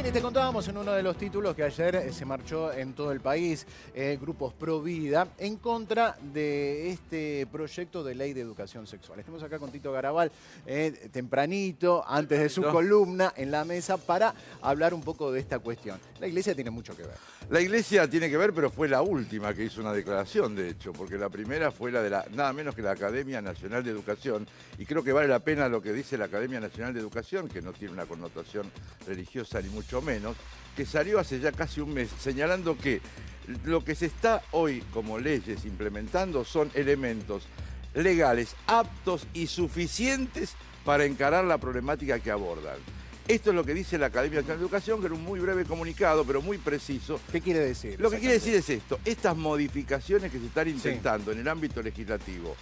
Bien, y te contábamos en uno de los títulos que ayer se marchó en todo el país, grupos pro vida, en contra de este proyecto de ley de educación sexual. Estamos acá con Tito Garabal, tempranito, antes de su columna, en la mesa, para hablar un poco de esta cuestión. La Iglesia tiene mucho que ver. La Iglesia tiene que ver, pero fue la última que hizo una declaración, de hecho, porque la primera fue la de nada menos que la Academia Nacional de Educación, y creo que vale la pena lo que dice la Academia Nacional de Educación, que no tiene una connotación religiosa ni mucho menos, que salió hace ya casi un mes señalando que lo que se está hoy como leyes implementando son elementos legales aptos y suficientes para encarar la problemática que abordan. Esto es lo que dice la Academia Nacional de Educación, que era un muy breve comunicado, pero muy preciso. ¿Qué quiere decir? Lo que quiere decir es esto: estas modificaciones que se están intentando en el ámbito legislativo,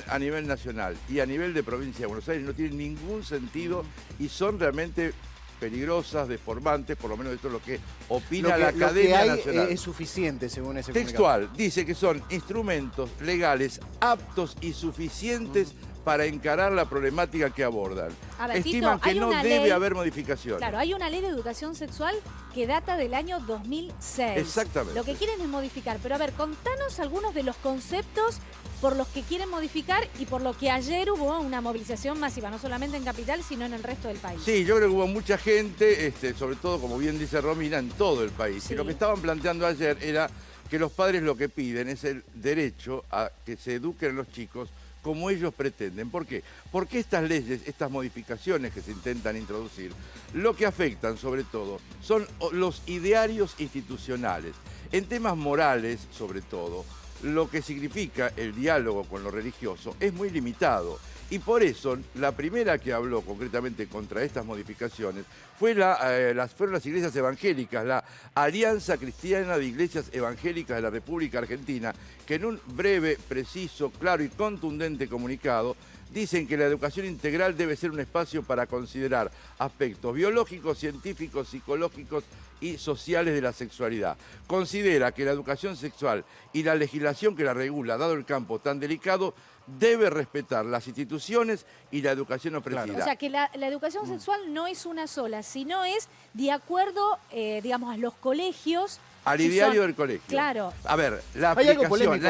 a nivel nacional y a nivel de provincia de Buenos Aires, no tienen ningún sentido y son realmente peligrosas, deformantes, por lo menos esto es lo que opina la Academia Nacional. Es suficiente, según ese textual, dice que son instrumentos legales aptos y suficientes para encarar la problemática que abordan. A ver, estiman Tito, que no debe haber modificaciones. Claro, hay una ley de educación sexual que data del año 2006. Exactamente. Lo que quieren es modificar. Pero a ver, contanos algunos de los conceptos por los que quieren modificar y por lo que ayer hubo una movilización masiva, no solamente en Capital, sino en el resto del país. Sí, yo creo que hubo mucha gente, sobre todo, como bien dice Romina, en todo el país. Sí. Y lo que estaban planteando ayer era que los padres lo que piden es el derecho a que se eduquen los chicos como ellos pretenden. ¿Por qué? Porque estas leyes, estas modificaciones que se intentan introducir, lo que afectan sobre todo son los idearios institucionales. En temas morales, sobre todo, lo que significa el diálogo con lo religioso es muy limitado. Y por eso, la primera que habló concretamente contra estas modificaciones fueron las iglesias evangélicas, la Alianza Cristiana de Iglesias Evangélicas de la República Argentina, que en un breve, preciso, claro y contundente comunicado dicen que la educación integral debe ser un espacio para considerar aspectos biológicos, científicos, psicológicos y sociales de la sexualidad. Considera que la educación sexual y la legislación que la regula, dado el campo tan delicado, debe respetar las instituciones y la educación ofrecida. Claro. O sea, que la educación sexual no es una sola, sino es de acuerdo, digamos, a los colegios. Al ideario del colegio. Claro. A ver, la aplicación,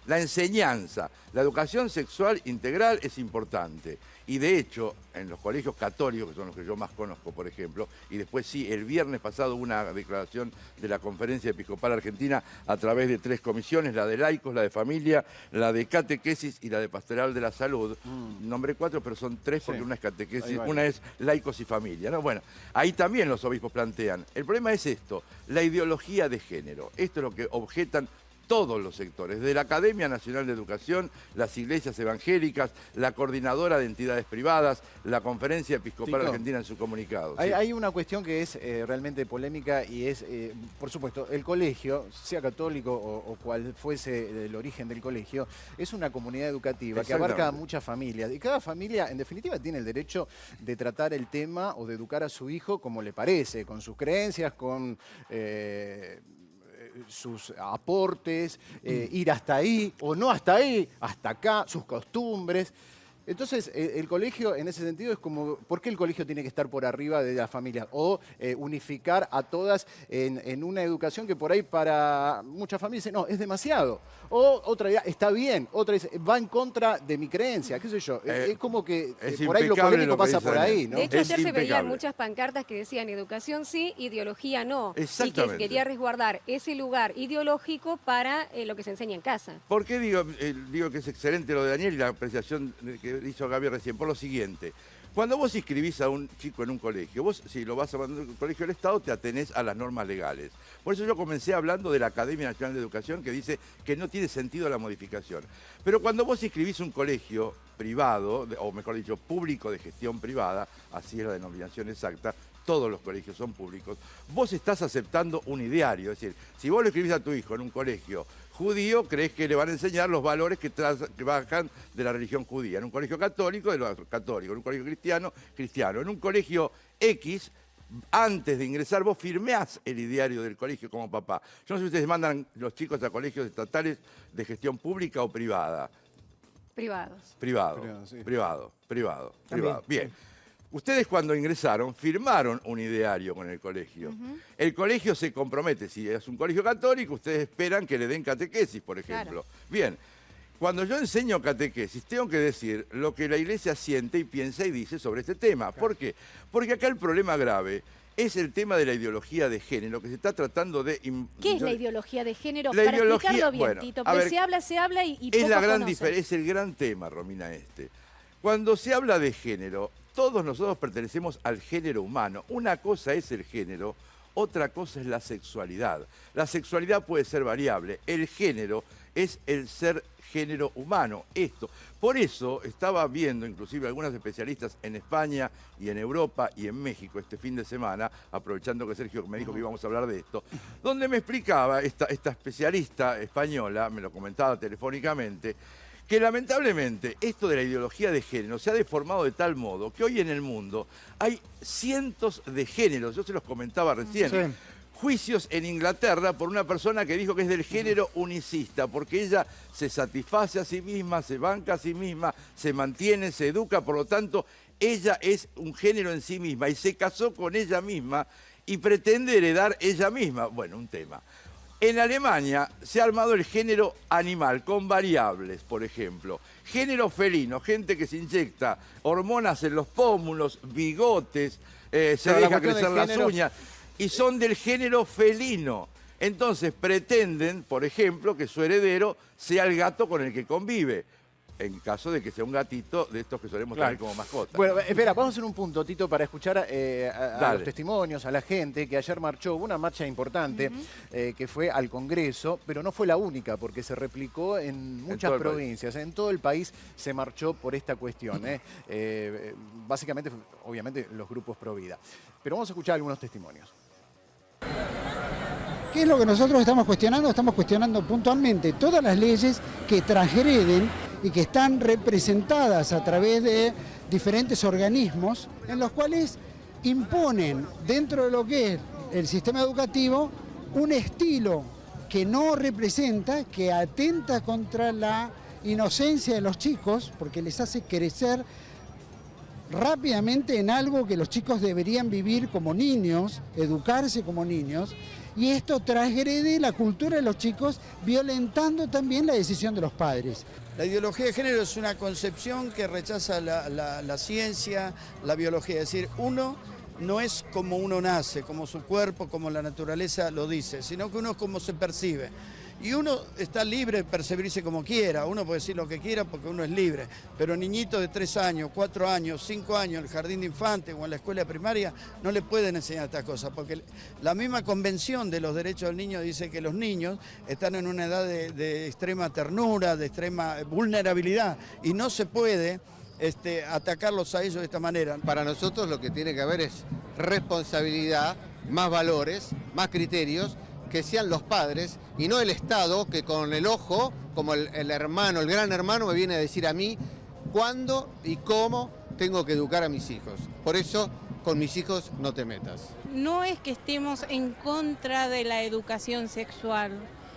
la enseñanza, la educación sexual integral es importante. Y de hecho, en los colegios católicos, que son los que yo más conozco, por ejemplo, y después sí, el viernes pasado hubo una declaración de la Conferencia Episcopal Argentina a través de 3 comisiones, la de laicos, la de familia, la de catequesis y la de pastoral de la salud. Nombré 4, pero son 3 porque una es catequesis, una es laicos y familia, ¿no? Bueno, ahí también los obispos plantean. El problema es esto, la ideología de género. Esto es lo que objetan todos los sectores, de la Academia Nacional de Educación, las iglesias evangélicas, la Coordinadora de Entidades Privadas, la Conferencia Episcopal Argentina en su comunicado. Hay una cuestión que es realmente polémica y es, por supuesto, el colegio, sea católico o cual fuese el origen del colegio, es una comunidad educativa que abarca a muchas familias. Y cada familia, en definitiva, tiene el derecho de tratar el tema o de educar a su hijo como le parece, con sus creencias, con sus aportes, ir hasta ahí o no hasta ahí, hasta acá, sus costumbres. Entonces, el colegio, en ese sentido, es como, ¿por qué el colegio tiene que estar por arriba de las familias? O unificar a todas en una educación que por ahí para muchas familias dicen, no, es demasiado. O otra idea, está bien. Otra dice, va en contra de mi creencia, qué sé yo. Es como que por ahí lo polémico pasa por ahí, ¿no? De hecho, ayer se veían muchas pancartas que decían educación sí, ideología no. Y que quería resguardar ese lugar ideológico para lo que se enseña en casa. ¿Por qué digo que es excelente lo de Daniel y la apreciación que hizo Gaby recién? Por lo siguiente: cuando vos inscribís a un chico en un colegio, vos, si lo vas a mandar a un colegio del Estado, te atenés a las normas legales. Por eso yo comencé hablando de la Academia Nacional de Educación, que dice que no tiene sentido la modificación. Pero cuando vos inscribís un colegio privado, o mejor dicho, público de gestión privada, así es la denominación exacta, todos los colegios son públicos, vos estás aceptando un ideario. Es decir, si vos lo escribís a tu hijo en un colegio judío, crees que le van a enseñar los valores que bajan de la religión judía. En un colegio católico, de lo católico. En un colegio cristiano, cristiano. En un colegio X, antes de ingresar, vos firmás el ideario del colegio como papá. Yo no sé si ustedes mandan los chicos a colegios estatales de gestión pública o privada. Privados. Privado. Bien. Ustedes cuando ingresaron firmaron un ideario con el colegio. El colegio se compromete, si es un colegio católico, ustedes esperan que le den catequesis, por ejemplo. Claro. Bien, cuando yo enseño catequesis, tengo que decir lo que la Iglesia siente y piensa y dice sobre este tema. Claro. ¿Por qué? Porque acá el problema grave es el tema de la ideología de género, que se está tratando de... ¿Qué es la ideología de género? La Para ideología, explicarlo bien, bueno, Tito, porque se habla y es la gran conocen. es el gran tema, Romina, este. Cuando se habla de género, todos nosotros pertenecemos al género humano. Una cosa es el género, otra cosa es la sexualidad. La sexualidad puede ser variable. El género es el ser género humano, esto. Por eso estaba viendo inclusive algunos especialistas en España y en Europa y en México este fin de semana, aprovechando que Sergio me dijo que íbamos a hablar de esto, donde me explicaba esta especialista española, me lo comentaba telefónicamente, que lamentablemente esto de la ideología de género se ha deformado de tal modo que hoy en el mundo hay cientos de géneros, yo se los comentaba recién. Sí. Juicios en Inglaterra por una persona que dijo que es del género unicista, porque ella se satisface a sí misma, se banca a sí misma, se mantiene, se educa, por lo tanto, ella es un género en sí misma y se casó con ella misma y pretende heredar ella misma. Bueno, un tema. En Alemania se ha armado el género animal, con variables, por ejemplo. Género felino, gente que se inyecta hormonas en los pómulos, bigotes, se deja crecer las uñas. Y son del género felino. Entonces pretenden, por ejemplo, que su heredero sea el gato con el que convive, en caso de que sea un gatito de estos que solemos tener como mascota. Bueno, espera, vamos a hacer un punto, Tito, para escuchar a los testimonios, a la gente que ayer marchó. Hubo una marcha importante que fue al Congreso, pero no fue la única, porque se replicó en muchas provincias. En todo el país se marchó por esta cuestión. Básicamente, obviamente, los grupos pro vida. Pero vamos a escuchar algunos testimonios. ¿Qué es lo que nosotros estamos cuestionando? Estamos cuestionando puntualmente todas las leyes que transgreden y que están representadas a través de diferentes organismos en los cuales imponen dentro de lo que es el sistema educativo un estilo que no representa, que atenta contra la inocencia de los chicos, porque les hace crecer rápidamente en algo que los chicos deberían vivir como niños, educarse como niños, y esto transgrede la cultura de los chicos, violentando también la decisión de los padres. La ideología de género es una concepción que rechaza la ciencia, la biología, es decir, uno no es como uno nace, como su cuerpo, como la naturaleza lo dice, sino que uno es como se percibe. Y uno está libre de percibirse como quiera, uno puede decir lo que quiera porque uno es libre, pero niñitos de 3 años, 4 años, 5 años en el jardín de infantes o en la escuela primaria no le pueden enseñar estas cosas, porque la misma convención de los derechos del niño dice que los niños están en una edad de extrema ternura, de extrema vulnerabilidad, y no se puede atacarlos a ellos de esta manera. Para nosotros lo que tiene que haber es responsabilidad, más valores, más criterios, que sean los padres y no el Estado que con el ojo, como el hermano, el gran hermano me viene a decir a mí cuándo y cómo tengo que educar a mis hijos. Por eso, con mis hijos no te metas. No es que estemos en contra de la educación sexual,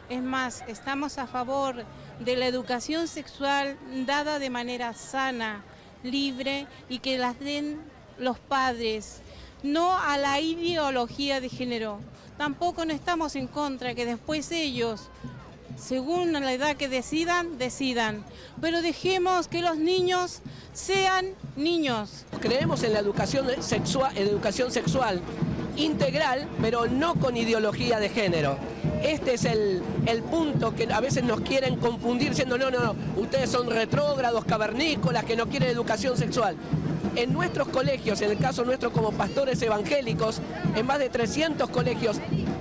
es más, estamos a favor de la educación sexual dada de manera sana, libre y que las den los padres, no a la ideología de género. Tampoco no estamos en contra que después ellos, según la edad que decidan, pero dejemos que los niños sean niños. Creemos en la educación sexual integral, pero no con ideología de género. Este es el punto que a veces nos quieren confundir diciendo no, ustedes son retrógrados, cavernícolas, que no quieren educación sexual. En nuestros colegios, en el caso nuestro como pastores evangélicos, en más de 300 colegios,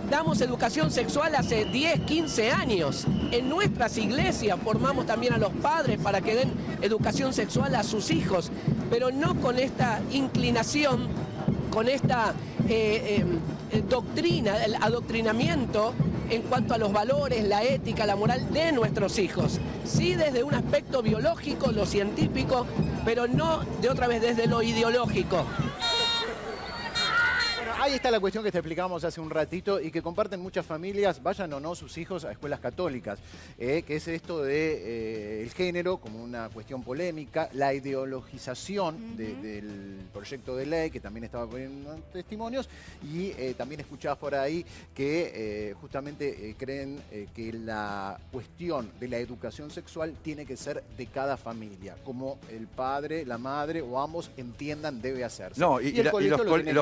damos educación sexual hace 10, 15 años. En nuestras iglesias formamos también a los padres para que den educación sexual a sus hijos, pero no con esta inclinación, con esta doctrina, el adoctrinamiento en cuanto a los valores, la ética, la moral de nuestros hijos. Sí desde un aspecto biológico, lo científico, pero no de otra vez desde lo ideológico. Ahí está la cuestión que te explicábamos hace un ratito y que comparten muchas familias, vayan o no sus hijos a escuelas católicas, que es esto de el género como una cuestión polémica, la ideologización del proyecto de ley, que también estaba poniendo testimonios, y también escuchabas por ahí que justamente creen que la cuestión de la educación sexual tiene que ser de cada familia, como el padre, la madre o ambos entiendan debe hacerse. No, y los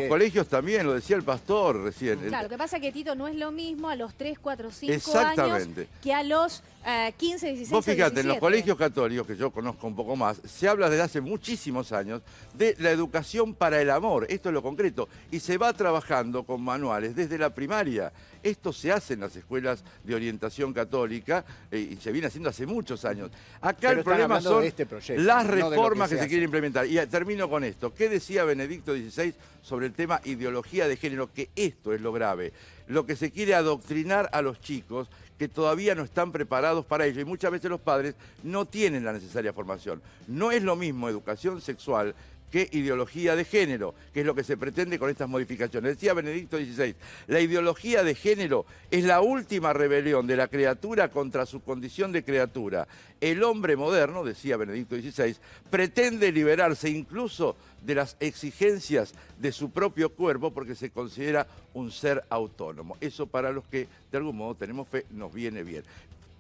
colegios también, lo decía el pastor recién. Claro, lo que pasa es que, Tito, no es lo mismo a los 3, 4, 5 Exactamente. años que a los 15, 16 Vos fíjate, o 17. en los colegios católicos, que yo conozco un poco más, se habla desde hace muchísimos años de la educación para el amor. Esto es lo concreto. Y se va trabajando con manuales desde la primaria. Esto se hace en las escuelas de orientación católica y se viene haciendo hace muchos años. Acá el problema son las reformas que se quieren implementar. Y termino con esto. ¿Qué decía Benedicto XVI sobre el tema ideología de género? Que esto es lo grave. Lo que se quiere adoctrinar a los chicos que todavía no están preparados para ello y muchas veces los padres no tienen la necesaria formación. No es lo mismo educación sexual que ideología de género, que es lo que se pretende con estas modificaciones. Decía Benedicto XVI, la ideología de género es la última rebelión de la criatura contra su condición de criatura. El hombre moderno, decía Benedicto XVI, pretende liberarse incluso de las exigencias de su propio cuerpo porque se considera un ser autónomo. Eso para los que de algún modo tenemos fe nos viene bien.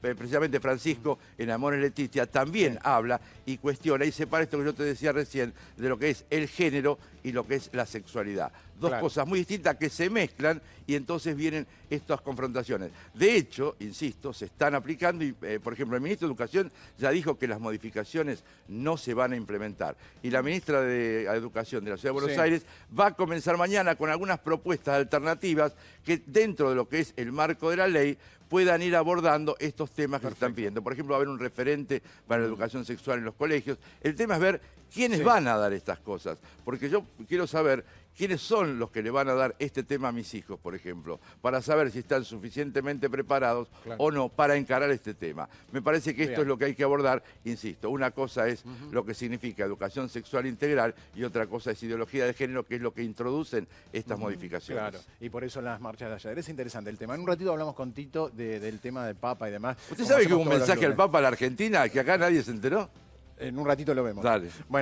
Precisamente Francisco en Amores Leticia también habla y cuestiona y separa esto que yo te decía recién de lo que es el género y lo que es la sexualidad. Dos cosas muy distintas que se mezclan y entonces vienen estas confrontaciones. De hecho, insisto, se están aplicando y, por ejemplo, el ministro de Educación ya dijo que las modificaciones no se van a implementar. Y la ministra de Educación de la Ciudad de Buenos Aires va a comenzar mañana con algunas propuestas alternativas que dentro de lo que es el marco de la ley puedan ir abordando estos temas que se están pidiendo. Por ejemplo, va a haber un referente para la educación sexual en los colegios. El tema es ver quiénes van a dar estas cosas, porque yo quiero saber quiénes son los que le van a dar este tema a mis hijos, por ejemplo, para saber si están suficientemente preparados o no para encarar este tema. Me parece que esto es lo que hay que abordar, insisto. Una cosa es lo que significa educación sexual integral y otra cosa es ideología de género, que es lo que introducen estas modificaciones. Claro, y por eso las marchas de ayer. Es interesante el tema. En un ratito hablamos con Tito del tema del Papa y demás. ¿Usted sabe que hubo un mensaje al Papa a la Argentina que acá nadie se enteró? En un ratito lo vemos. Dale. Bueno.